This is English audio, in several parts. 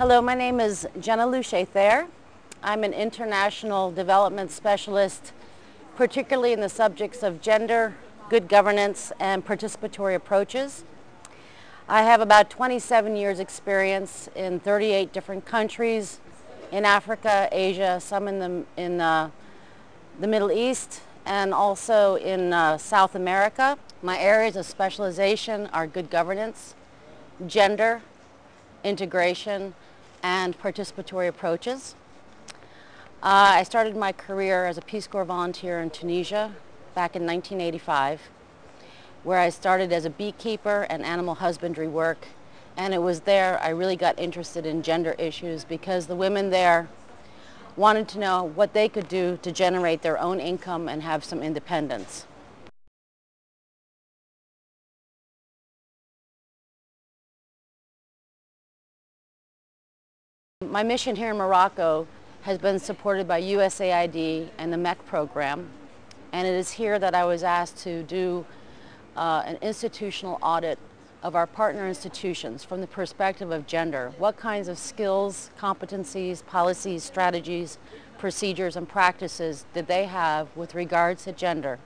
Hello, my name is Jenna Luche-Thayer. I'm an international development specialist, particularly in the subjects of gender, good governance, and participatory approaches. I have about 27 years experience in 38 different countries in Africa, Asia, some in the Middle East, and also in South America. My areas of specialization are good governance, gender, integration, and participatory approaches. I started my career as a Peace Corps volunteer in Tunisia back in 1985, where I started as a beekeeper and animal husbandry work. And it was there I really got interested in gender issues because the women there wanted to know what they could do to generate their own income and have some independence. My mission here in Morocco has been supported by USAID and the MEC program, and it is here that I was asked to do an institutional audit of our partner institutions from the perspective of gender. What kinds of skills, competencies, policies, strategies, procedures, and practices did they have with regards to gender?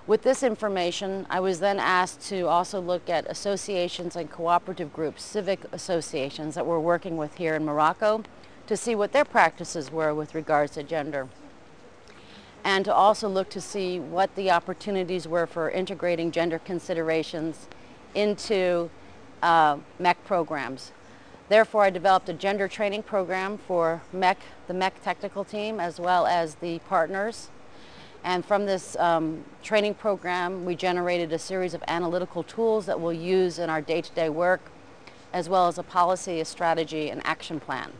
With this information, I was then asked to also look at associations and cooperative groups, civic associations that we're working with here in Morocco, to see what their practices were with regards to gender. And to also look to see what the opportunities were for integrating gender considerations into MEC programs. Therefore, I developed a gender training program for MEC, the MEC technical team, as well as the partners. And from this training program, we generated a series of analytical tools that we'll use in our day-to-day work, as well as a policy, a strategy, and action plan.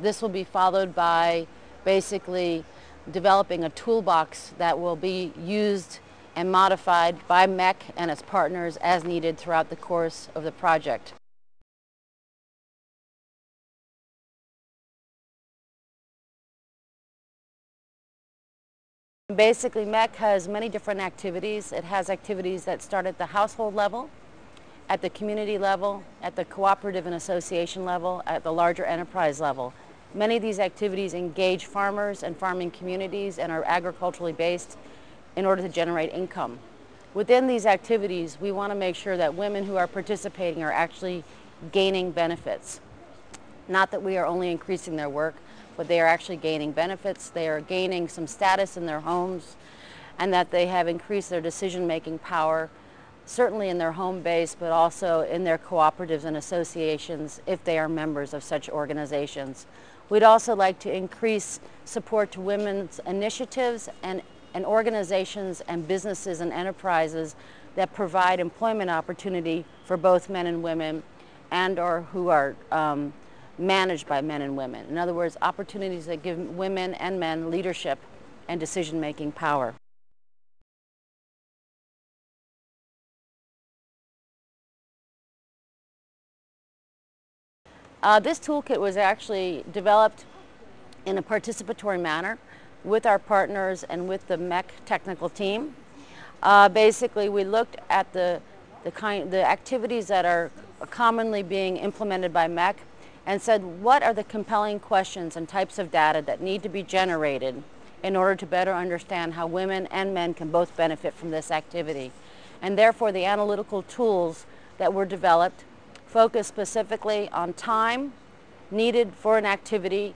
This will be followed by basically developing a toolbox that will be used and modified by MEC and its partners as needed throughout the course of the project. Basically, MEC has many different activities. It has activities that start at the household level, at the community level, at the cooperative and association level, at the larger enterprise level. Many of these activities engage farmers and farming communities and are agriculturally based in order to generate income. Within these activities, we want to make sure that women who are participating are actually gaining benefits. Not that we are only increasing their work, but they are actually gaining benefits, they are gaining some status in their homes, and that they have increased their decision-making power, certainly in their home base, but also in their cooperatives and associations if they are members of such organizations. We'd also like to increase support to women's initiatives and organizations and businesses and enterprises that provide employment opportunity for both men and women and or who are managed by men and women. In other words, opportunities that give women and men leadership and decision-making power. This toolkit was actually developed in a participatory manner with our partners and with the MEC technical team. Basically, we looked at the activities that are commonly being implemented by MEC and said, what are the compelling questions and types of data that need to be generated in order to better understand how women and men can both benefit from this activity. And therefore, the analytical tools that were developed focus specifically on time needed for an activity,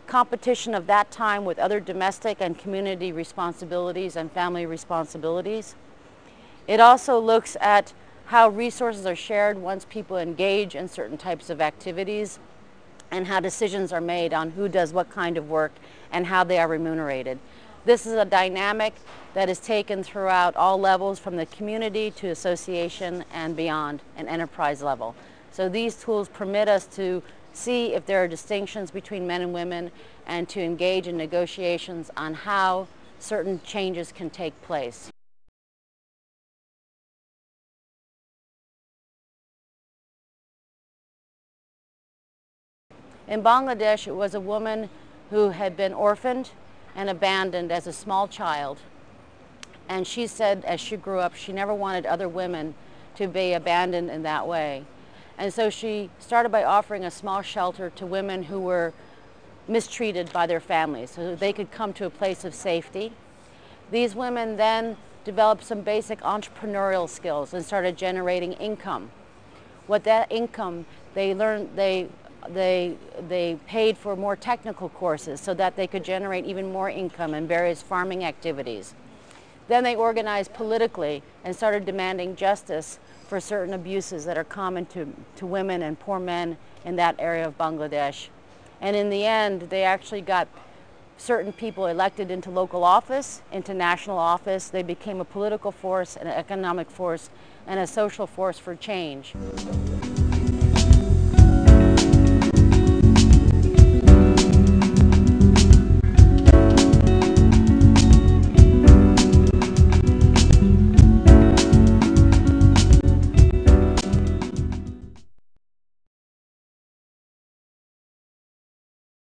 competition of that time with other domestic and community responsibilities and family responsibilities. It also looks at how resources are shared once people engage in certain types of activities and how decisions are made on who does what kind of work and how they are remunerated. This is a dynamic that is taken throughout all levels from the community to association and beyond an enterprise level. So these tools permit us to see if there are distinctions between men and women and to engage in negotiations on how certain changes can take place. In Bangladesh, it was a woman who had been orphaned and abandoned as a small child. And she said as she grew up, she never wanted other women to be abandoned in that way. And so she started by offering a small shelter to women who were mistreated by their families so they could come to a place of safety. These women then developed some basic entrepreneurial skills and started generating income. With that income, they learned, they paid for more technical courses so that they could generate even more income in various farming activities. Then they organized politically and started demanding justice for certain abuses that are common to women and poor men in that area of Bangladesh. And in the end, they actually got certain people elected into local office, into national office. They became a political force, an economic force, and a social force for change.